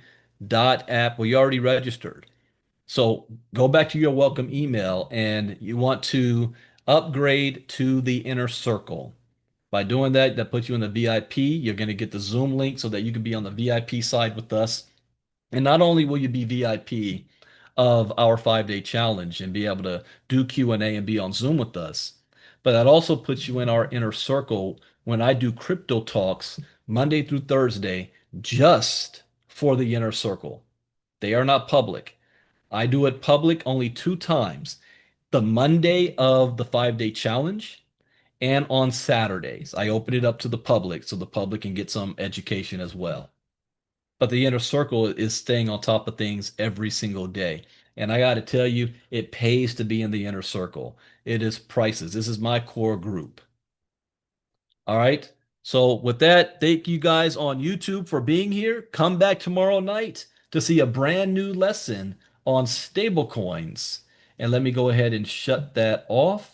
Well, you already registered. So go back to your welcome email and you want to upgrade to the inner circle. By doing that, that puts you in the VIP. You're going to get the Zoom link so that you can be on the VIP side with us. And not only will you be VIP of our 5-day challenge and be able to do Q&A and be on Zoom with us, but that also puts you in our inner circle when I do crypto talks Monday through Thursday just for the inner circle. They are not public. I do it public only 2 times. The Monday of the 5-day challenge and on Saturdays. I open it up to the public so the public can get some education as well. But the inner circle is staying on top of things every single day. And I got to tell you, it pays to be in the inner circle. It is priceless. This is my core group. All right. So with that, thank you guys on YouTube for being here. Come back tomorrow night to see a brand new lesson on stablecoins. And let me go ahead and shut that off.